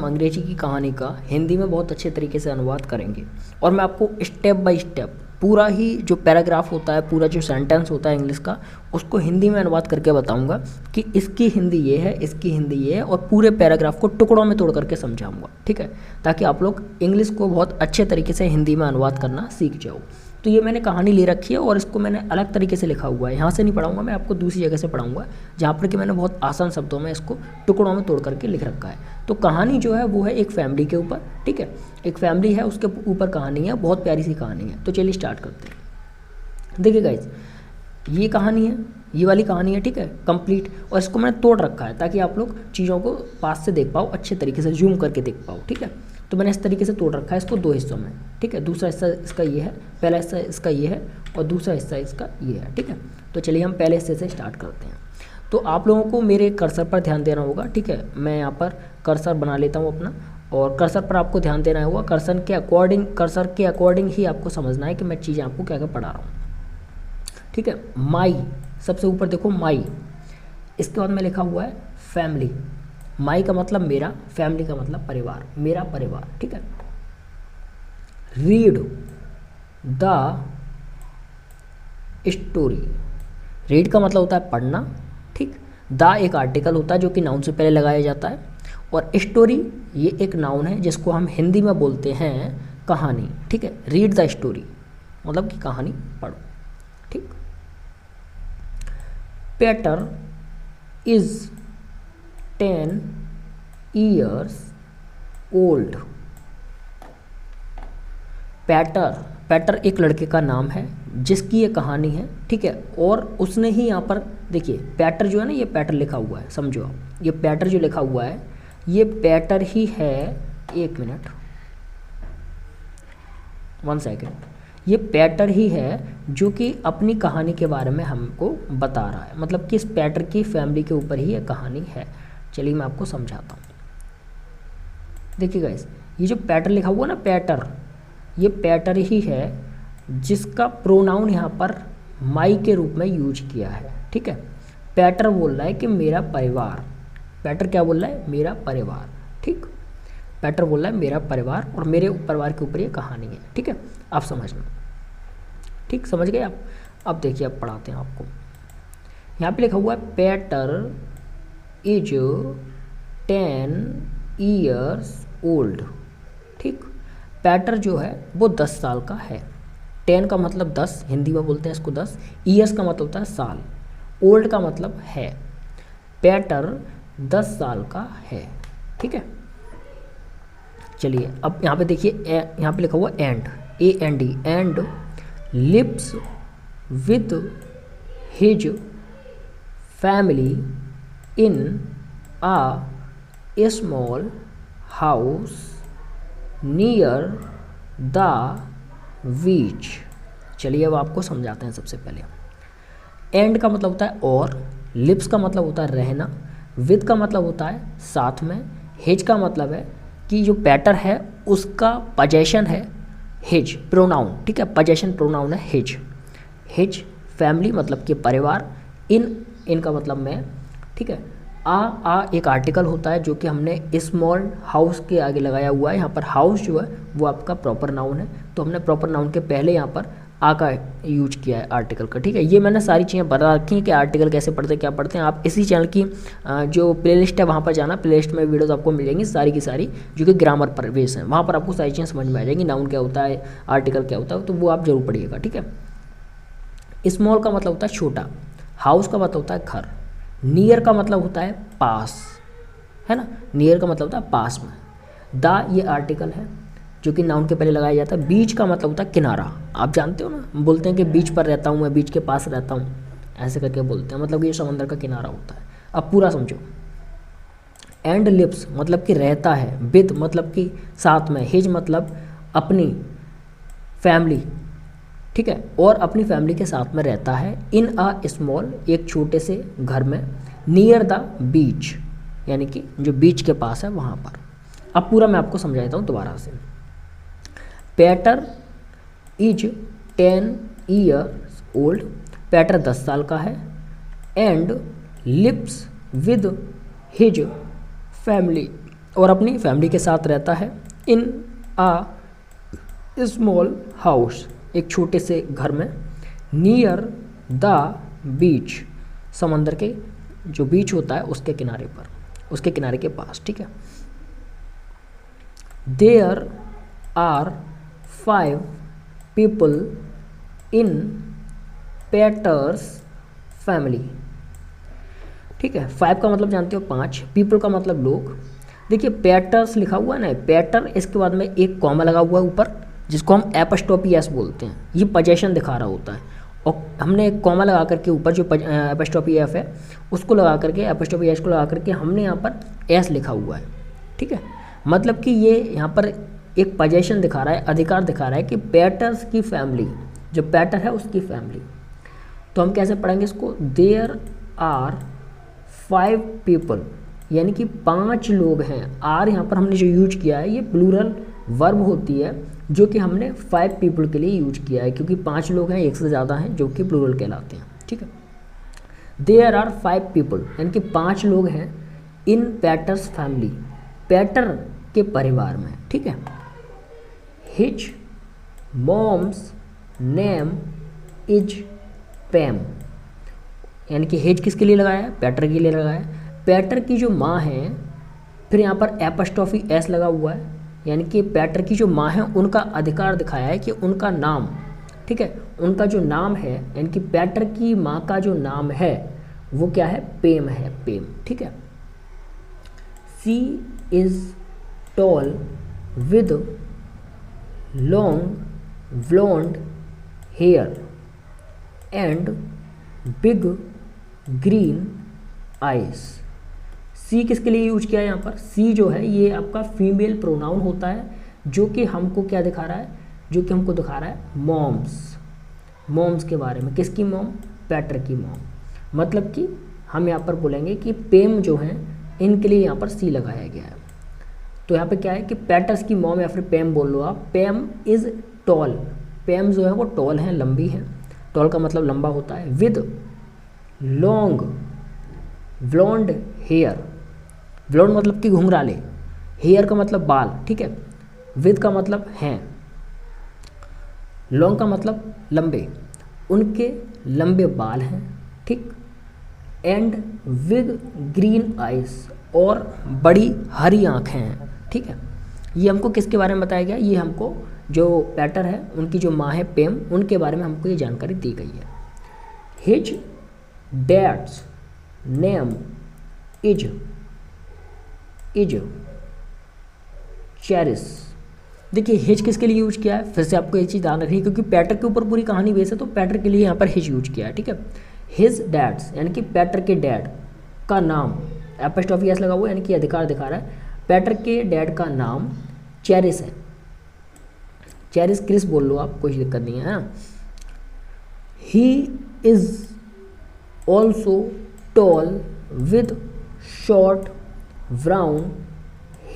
अंग्रेजी की कहानी का हिंदी में बहुत अच्छे तरीके से अनुवाद करेंगे और मैं आपको स्टेप बाय स्टेप पूरा ही जो पैराग्राफ होता है, पूरा जो सेंटेंस होता है इंग्लिश का, उसको हिंदी में अनुवाद करके बताऊंगा कि इसकी हिंदी ये है, इसकी हिंदी ये है, और पूरे पैराग्राफ को टुकड़ों में तोड़ करके समझाऊंगा। ठीक है, ताकि आप लोग इंग्लिश को बहुत अच्छे तरीके से हिंदी में अनुवाद करना सीख जाओ। तो ये मैंने कहानी ले रखी है और इसको मैंने अलग तरीके से लिखा हुआ है, यहाँ से नहीं पढ़ाऊंगा, मैं आपको दूसरी जगह से पढ़ाऊंगा जहाँ पर कि मैंने बहुत आसान शब्दों में इसको टुकड़ों में तोड़ करके लिख रखा है। तो कहानी जो है वो है एक फैमिली के ऊपर। ठीक है, एक फैमिली है, उसके ऊपर कहानी है, बहुत प्यारी सी कहानी है। तो चलिए स्टार्ट करते हैं। देखिए गाइज, ये कहानी है, ये वाली कहानी है, ठीक है, कंप्लीट। और इसको मैंने तोड़ रखा है ताकि आप लोग चीज़ों को पास से देख पाओ, अच्छे तरीके से जूम करके देख पाओ। ठीक है, तो मैंने इस तरीके से तोड़ रखा है इसको दो हिस्सों में। ठीक है, दूसरा हिस्सा इसका ये है, पहला हिस्सा इसका ये है और दूसरा हिस्सा इसका ये है। ठीक है, तो चलिए हम पहले हिस्से से स्टार्ट करते हैं। तो आप लोगों को मेरे कर्सर पर ध्यान देना होगा। ठीक है, मैं यहाँ पर कर्सर बना लेता हूँ अपना, और कर्सर पर आपको ध्यान देना होगा। कर्सर के अकॉर्डिंग ही आपको समझना है कि मैं चीज़ें आपको क्या क्या पढ़ा रहा हूँ। ठीक है, माई, सबसे ऊपर देखो माई, इसके बाद में लिखा हुआ है फैमिली। माई का मतलब मेरा, फैमिली का मतलब परिवार, मेरा परिवार। ठीक है, रीड द स्टोरी, रीड का मतलब होता है पढ़ना। ठीक, द एक आर्टिकल होता है जो कि नाउन से पहले लगाया जाता है, और स्टोरी ये एक नाउन है जिसको हम हिंदी में बोलते हैं कहानी। ठीक है, रीड द स्टोरी मतलब कि कहानी पढ़ो। ठीक, पेटर इज 10 years old। पैटर एक लड़के का नाम है जिसकी ये कहानी है। ठीक है, और उसने ही यहाँ पर देखिए पैटर जो है ना, ये पैटर लिखा हुआ है, समझो आप, ये पैटर जो लिखा हुआ है ये पैटर ही है। एक मिनट, 1 सेकेंड, ये पैटर ही है जो कि अपनी कहानी के बारे में हमको बता रहा है, मतलब कि इस पैटर की फैमिली के ऊपर ही ये कहानी है। चलिए मैं आपको समझाता हूँ। देखिए गाइस, ये जो पैटर लिखा हुआ ना, पैटर, ये पैटर ही है जिसका प्रोनाउन यहाँ पर माई के रूप में यूज किया है। ठीक है, पैटर बोल रहा है कि मेरा परिवार, पैटर क्या बोल रहा है, मेरा परिवार। ठीक, पैटर बोल रहा है मेरा परिवार, और मेरे परिवार के ऊपर ये कहानी है। ठीक है, आप समझना। ठीक, समझ गए आप। अब देखिए, अब पढ़ाते हैं आपको। यहाँ पे लिखा हुआ है पैटर इज 10 years old। ठीक, पैटर जो है वो 10 साल का है। 10 का मतलब 10, हिंदी में बोलते हैं इसको 10। ईयर्स का मतलब होता है साल, ओल्ड का मतलब है। पैटर 10 साल का है। ठीक है, चलिए अब यहाँ पे देखिए, यहाँ पे लिखा हुआ and, AND, and lives with his family in a small house near the beach। चलिए अब आपको समझाते हैं। सबसे पहले एंड का मतलब होता है और, लिप्स का मतलब होता है रहना, विद का मतलब होता है साथ में, हिज का मतलब है कि जो पैटर है उसका पजेशन है हिज, प्रोनाउन। ठीक है, पजेशन प्रोनाउन है हिज। हिज फैमिली मतलब कि परिवार, इन का मतलब मैं। ठीक है, आ एक आर्टिकल होता है जो कि हमने स्मॉल हाउस के आगे लगाया हुआ है। यहाँ पर हाउस जो है वो आपका प्रॉपर नाउन है, तो हमने प्रॉपर नाउन के पहले यहाँ पर आ का यूज किया है आर्टिकल का। ठीक है, ये मैंने सारी चीज़ें बता रखी हैं कि आर्टिकल कैसे पढ़ते हैं, क्या पढ़ते हैं। आप इसी चैनल की जो प्लेलिस्ट है वहाँ पर जाना, प्लेलिस्ट में वीडियोस आपको मिल जाएंगी सारी की सारी, जो कि ग्रामर पर बेस है। वहाँ पर आपको सारी चीज़ें समझ में आ जाएंगी, नाउन क्या होता है, आर्टिकल क्या होता है, तो वो आप जरूर पढ़िएगा। ठीक है, स्मॉल का मतलब होता है छोटा, हाउस का मतलब होता है घर, नियर का मतलब होता है पास, है ना, नियर का मतलब होता है पास में। द ये आर्टिकल है जो कि नाउन के पहले लगाया जाता है। बीच का मतलब होता है किनारा, आप जानते हो ना, बोलते हैं कि बीच पर रहता हूँ मैं, बीच के पास रहता हूँ, ऐसे करके बोलते हैं, मतलब कि ये समंदर का किनारा होता है। अब पूरा समझो। एंड लिव्स मतलब कि रहता है, विद मतलब कि साथ में, हिज मतलब अपनी फैमिली। ठीक है, और अपनी फैमिली के साथ में रहता है। इन अ स्मॉल एक छोटे से घर में, नियर द बीच यानी कि जो बीच के पास है वहाँ पर। अब पूरा मैं आपको समझा देता हूँ दोबारा से। Peter is 10 years old, Peter 10 साल का है। And lives with his family और अपनी फैमिली के साथ रहता है इन आ स्मॉल हाउस, एक छोटे से घर में, नियर द बीच, समंदर के जो बीच होता है उसके किनारे पर, उसके किनारे के पास, ठीक है। There are 5 people in Peter's family, ठीक है। 5 का मतलब जानते हो 5, पीपल का मतलब लोग। देखिए पेटर्स लिखा हुआ है ना, पेटर, इसके बाद में एक कॉमा लगा हुआ है ऊपर, जिसको हम एपोस्ट्रोफी एस बोलते हैं, ये पोजीशन दिखा रहा होता है, और हमने एक कॉमा लगा करके ऊपर जो एपोस्ट्रोफी एफ है उसको लगा करके, एपोस्ट्रोफी एस को लगा करके हमने यहाँ पर एस लिखा हुआ है, ठीक है। मतलब कि ये यहाँ पर एक पोजीशन दिखा रहा है, अधिकार दिखा रहा है कि पेटर्स की फैमिली, जो पेटर है उसकी फैमिली। तो हम कैसे पढ़ेंगे इसको, देयर आर 5 पीपल, यानी कि 5 लोग हैं। आर यहाँ पर हमने जो यूज किया है ये प्लूरल वर्ब होती है, जो कि हमने 5 पीपल के लिए यूज किया है, क्योंकि 5 लोग हैं, एक से ज़्यादा हैं, जो कि प्लूरल कहलाते हैं, ठीक है। देयर आर 5 पीपल, यानी कि 5 लोग हैं इन पैटर्स फैमिली, पैटर के परिवार में, ठीक है। हिज मॉम्स नेम इज पैम, यानी कि हिज किसके लिए लगाया है, पैटर के लिए लगाया है। पैटर की जो माँ है, फिर यहाँ पर एपोस्ट्रोफी एस लगा हुआ है, यानी कि पैटर की जो माँ है उनका अधिकार दिखाया है कि उनका नाम, ठीक है, उनका जो नाम है, यानी कि पैटर की माँ का जो नाम है वो क्या है, पेम है, पेम, ठीक है। She is tall with long blonde hair and big green eyes. See किसके लिए यूज किया है यहाँ पर, सी जो है ये आपका फीमेल प्रोनाउन होता है, जो कि हमको क्या दिखा रहा है, जो कि हमको दिखा रहा है मॉम्स, मॉम्स के बारे में। किसकी मॉम, पैटर की मॉम। मतलब कि हम यहाँ पर बोलेंगे कि पेम जो है इनके लिए यहाँ पर सी लगाया गया है। तो यहाँ पे क्या है कि पैटर्स की मॉम या फिर पेम बोल लो आप। पेम इज़ टॉल, पेम जो है वो टॉल है, लंबी है, टॉल का मतलब लंबा होता है। With long blonde hair, blond मतलब कि घुंघराले, हेयर का मतलब बाल, ठीक है। विद का मतलब हैं, लॉन्ग का मतलब लंबे, उनके लंबे बाल हैं, ठीक। एंड विद ग्रीन आइज, और बड़ी हरी आँखें हैं, ठीक है। ये हमको किसके बारे में बताया गया, ये हमको जो पैटर है उनकी जो माँ है पेम, उनके बारे में हमको ये जानकारी दी गई है। His dad's name is Cheris. देखिए हिज किसके लिए यूज किया है, फिर से आपको ये चीज़ ध्यान रखनी है, क्योंकि पैटर के ऊपर पूरी कहानी बेस है, तो पैटर के लिए यहाँ पर हिज यूज किया है, ठीक है। हिज डैड्स, यानी कि पैटर के डैड का नाम, एपोस्ट्रोफी एस लगा हुआ है, यानी कि अधिकार दिखा रहा है। पैटर के डैड का नाम चेरिस है, चेरिस क्रिस बोल लो आप, कोई दिक्कत नहीं है। He is also tall with short brown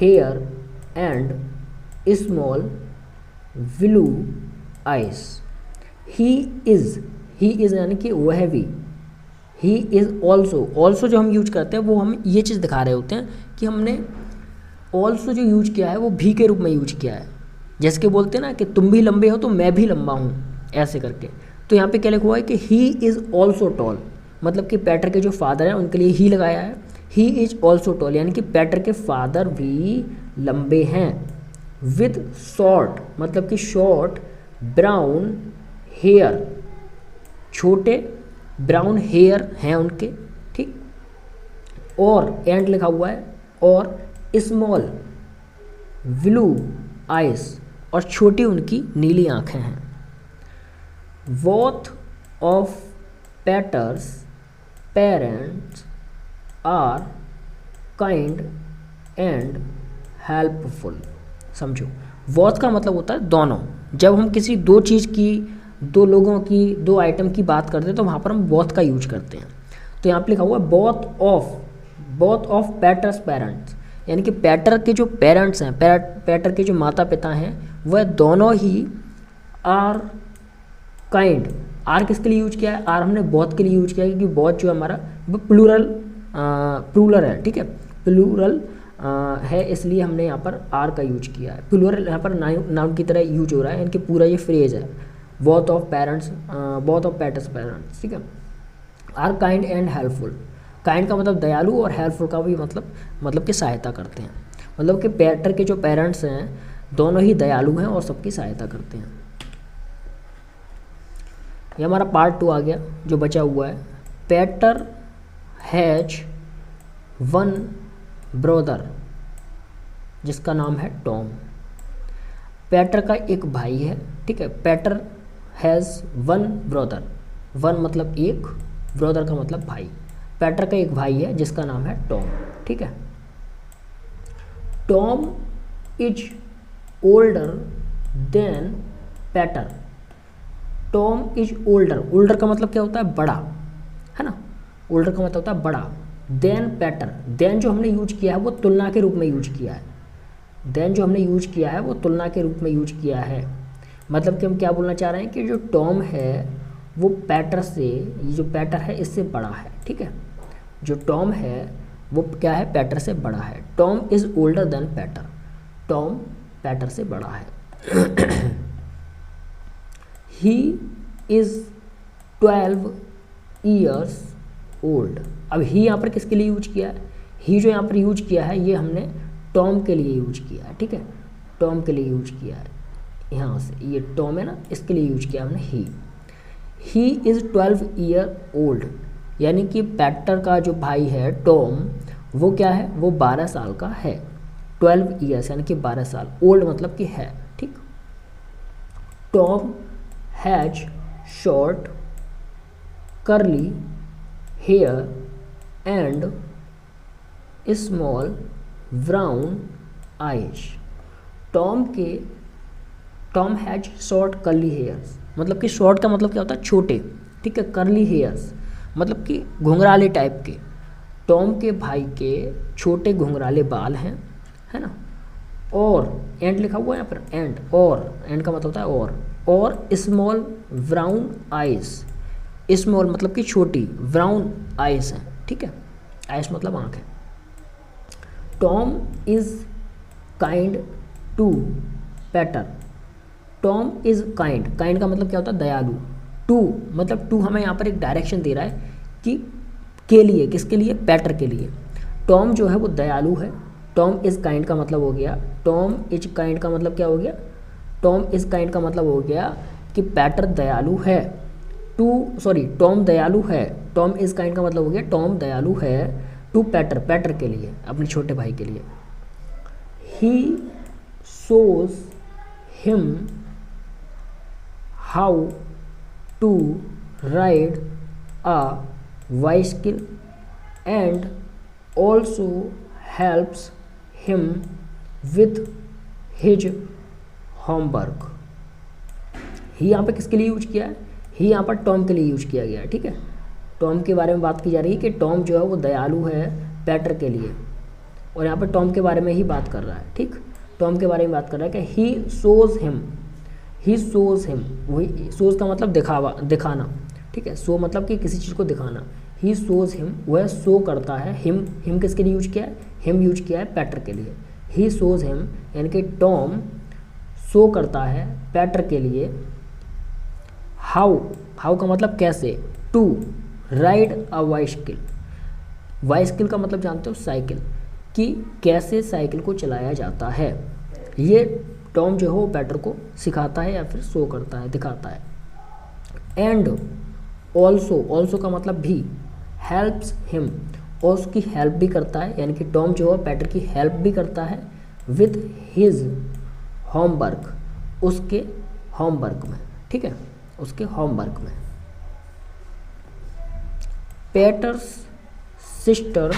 hair and small blue eyes. He is यानी कि वह भी, ही इज़ ऑल्सो जो हम यूज करते हैं वो हम ये चीज़ दिखा रहे होते हैं कि हमने ऑल्सो जो यूज किया है वो भी के रूप में यूज किया है। जैसे कि बोलते हैं ना कि तुम भी लंबे हो तो मैं भी लंबा हूँ, ऐसे करके। तो यहाँ पे क्या लिखा हुआ है कि ही इज़ ऑल्सो टॉल, मतलब कि पैटर के जो फादर हैं उनके लिए ही लगाया है। ही इज़ ऑल्सो टॉल, यानी कि पैटर के फादर भी लंबे हैं। विद शॉर्ट, मतलब कि शॉर्ट ब्राउन हेयर, छोटे ब्राउन हेयर हैं उनके, ठीक। और एंड लिखा हुआ है, और स्मॉल ब्लू आइज, और छोटी उनकी नीली आँखें हैं। Both of Peter's parents are kind and helpful. समझो, बोथ का मतलब होता है दोनों। जब हम किसी दो चीज़ की, दो लोगों की, दो आइटम की बात करते हैं तो वहाँ पर हम बोथ का यूज करते हैं। तो यहाँ पर लिखा हुआ है बोथ ऑफ पैटर्स पेरेंट्स, यानी कि पैटर के जो पेरेंट्स हैं, पैटर के जो माता पिता हैं, वह दोनों ही आर काइंड। आर किसके लिए यूज किया है, आर हमने बोथ के लिए यूज किया है, क्योंकि बोथ जो हमारा वो प्लूरल है, ठीक है। प्लूरल है, इसलिए हमने यहाँ पर आर का यूज किया है। प्लूरल यहाँ पर नाउन की तरह यूज हो रहा है, इनकी पूरा ये फ्रेज है, both of parents, both of Peter's parents, ठीक है। Are kind and helpful, kind का मतलब दयालु और हेल्पफुल का भी मतलब कि सहायता करते हैं, मतलब कि पेटर के जो पेरेंट्स हैं दोनों ही दयालु हैं और सबकी सहायता करते हैं। ये हमारा पार्ट 2 आ गया जो बचा हुआ है। पेटर हैज वन ब्रदर जिसका नाम है टॉम। पेटर का एक भाई है, ठीक है। पेटर हैज़ वन ब्रदर, वन मतलब एक, ब्रदर का मतलब भाई। पेटर का एक भाई है जिसका नाम है टॉम, ठीक है। Tom is older than Peter. Tom is older, older का मतलब क्या होता है, बड़ा, है ना। ओल्डर का मतलब होता है बड़ा। देन पेटर, देन जो हमने यूज किया है वो तुलना के रूप में यूज किया है। देन जो हमने यूज किया है वो तुलना के रूप में यूज किया है, मतलब कि हम क्या बोलना चाह रहे हैं कि जो टॉम है वो पेटर से, ये जो पेटर है इससे बड़ा है, ठीक है। जो टॉम है वो क्या है, पेटर से बड़ा है। Tom is older than Peter, Tom Peter से बड़ा है। He is 12 years old. अब ही यहाँ पर किसके लिए यूज किया है, ही जो यहाँ पर यूज किया है ये हमने टॉम के लिए यूज किया है, ठीक है। टॉम के लिए यूज किया है, यहाँ से ये टॉम है ना, इसके लिए यूज किया हमने ही इज़ 12 ईयर ओल्ड, यानी कि पेटर का जो भाई है टॉम वो क्या है, वो 12 साल का है। 12 ईयर्स यानी कि 12 साल, ओल्ड मतलब कि है, ठीक। Tom has short curly hair and small brown eyes. Tom has short curly hairs, मतलब कि शॉर्ट का मतलब क्या होता है, छोटे, ठीक है। कर्ली हेयर्स मतलब कि घुंघराले टाइप के। टॉम के भाई के छोटे घुंघराले बाल हैं, है ना। और एंड लिखा हुआ है यहाँ पर, एंड, और एंड का मतलब होता है और स्मॉल ब्राउन आइज। स्मॉल मतलब कि छोटी, ब्राउन आइज हैं, ठीक है। आइज मतलब आँख है। Tom is kind to Peter. Tom is kind, kind का मतलब क्या होता है, दयालु। टू मतलब टू हमें यहाँ पर एक डायरेक्शन दे रहा है कि के लिए, किसके लिए, पेटर के लिए। टॉम जो है वो दयालु है। टॉम इज़ काइंड का मतलब हो गया, टॉम इज काइंड का मतलब क्या हो गया, टॉम इज़ काइंड का मतलब हो गया कि पेटर दयालु है। टॉम दयालु है। टॉम इज़ काइंड का मतलब हो गया टॉम दयालु है टू पेटर, पेटर के लिए, अपने छोटे भाई के लिए। He shows him how to ride a bicycle and also helps him with his homework. He यहाँ पे किसके लिए यूज किया है, ही यहाँ पर टॉम के लिए यूज किया गया है, ठीक है। टॉम के बारे में बात की जा रही है कि टॉम जो है वो दयालु है पेटर के लिए, और यहाँ पर टॉम के बारे में ही बात कर रहा है, ठीक। टॉम के बारे में बात कर रहा है कि ही शोज हिम, वही शोज का मतलब दिखाना, ठीक है। शो मतलब कि किसी चीज़ को दिखाना। ही शोज हिम, वह शो करता है। हिम किसके लिए यूज किया है, हिम यूज किया है पेटर के लिए। ही शोज हिम यानी कि टॉम शो करता है पेटर के लिए। हाउ का मतलब कैसे, to ride a bicycle, bicycle का मतलब जानते हो साइकिल, कि कैसे साइकिल को चलाया जाता है। ये टॉम जो है वो पेटर को सिखाता है या फिर शो करता है, दिखाता है। एंड ऑल्सो का मतलब भी, हेल्प्स हिम, और उसकी हेल्प भी करता है, यानी कि टॉम जो है पेटर की हेल्प भी करता है विथ हिज होमवर्क, उसके होमवर्क में, ठीक है, उसके होमवर्क में। Peter's sister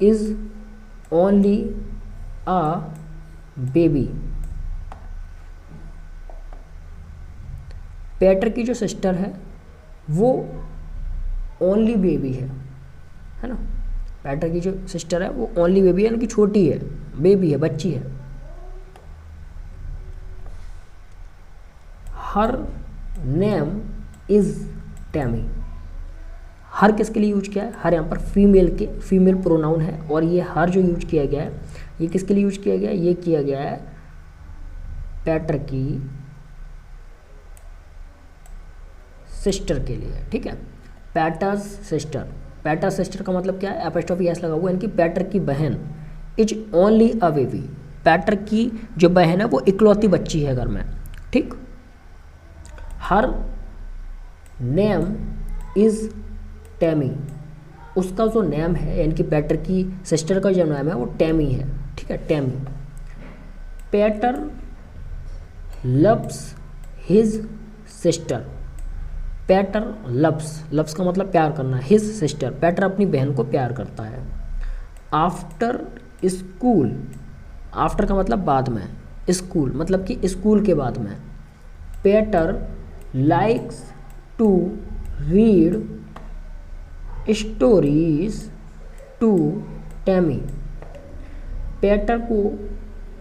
is only a baby. Peter की जो सिस्टर है वो ओनली बेबी है ना। पेटर की जो सिस्टर है वो ओनली बेबी है, यानी कि छोटी है, बेबी है, बच्ची है। हर नेम इज़ टैमी, हर किसके लिए यूज किया है, हर यहाँ पर फीमेल प्रोनाउन है, और ये हर जो यूज किया गया है ये किसके लिए यूज किया गया है, ये किया गया है पैटर की सिस्टर के लिए। ठीक है, पैटर्स सिस्टर, पैटर सिस्टर का मतलब क्या है, एपोस्ट्रोफी एस लगा हुआ है, यानी कि पैटर की बहन इज ओनली अ बेबी, पैटर की जो बहन है वो इकलौती बच्ची है घर में। ठीक, हर नेम इज टैमी, उसका जो नेम है यानी कि पैटर की सिस्टर का जो नाम है वो टैमी है। ठीक है, Tammy. Peter loves his sister, Peter loves का मतलब प्यार करना, हिज सिस्टर, पैटर अपनी बहन को प्यार करता है। आफ्टर स्कूल, आफ्टर का मतलब बाद में, स्कूल मतलब कि स्कूल के बाद में। Peter likes to read stories to Tammy, Peter को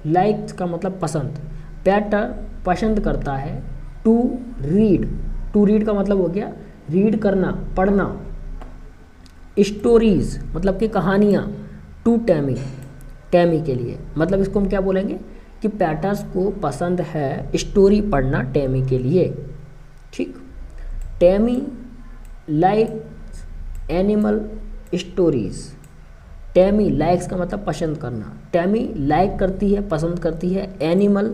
लाइक्स का मतलब पसंद, पैटर पसंद करता है टू रीड का मतलब हो गया रीड करना, पढ़ना, स्टोरीज मतलब कि कहानियाँ, टू टैमी, टैमी के लिए, मतलब इसको हम क्या बोलेंगे कि पैटर्स को पसंद है स्टोरी पढ़ना टैमी के लिए। ठीक, Tammy likes animal stories, Tammy likes का मतलब पसंद करना, टैमी लाइक करती है, पसंद करती है एनिमल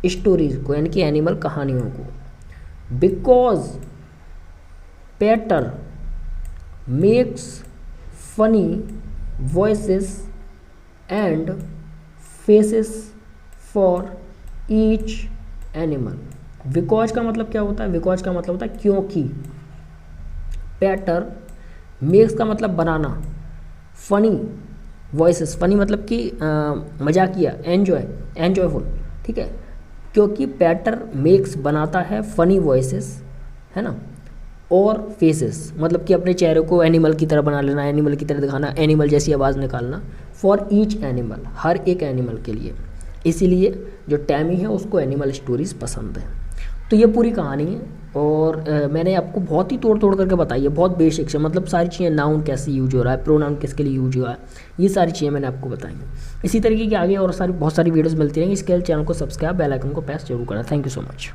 स्टोरीज को यानी कि एनिमल कहानियों को। Because Peter makes funny voices and faces for each animal, because का मतलब क्या होता है, बिकॉज का मतलब होता है क्योंकि, पैटर मेक्स का मतलब बनाना, फनी वॉइसेस, फनी मतलब कि मजाकिया, एन्जॉयफुल। ठीक है, क्योंकि पैटर मेक्स बनाता है फनी वॉइसेस, है ना, और फेसेस मतलब कि अपने चेहरे को एनिमल की तरह बना लेना, एनिमल की तरह दिखाना, एनिमल जैसी आवाज़ निकालना, फॉर ईच एनिमल, हर एक एनिमल के लिए। इसीलिए जो टैमी है उसको एनिमल स्टोरीज पसंद है। तो ये पूरी कहानी है, और मैंने आपको बहुत ही तोड़ करके बताई है, बहुत बेसिक से, मतलब सारी चीज़ें, नाउन कैसे यूज हो रहा है, प्रोनाउन किसके लिए यूज हो रहा है, ये सारी चीज़ें मैंने आपको बताई हैं। इसी तरीके की आगे और बहुत सारी वीडियोस मिलती रहेंगी। इसके चैनल को सब्सक्राइब, बेल आइकन को प्रेस जरूर करना। Thank you so much.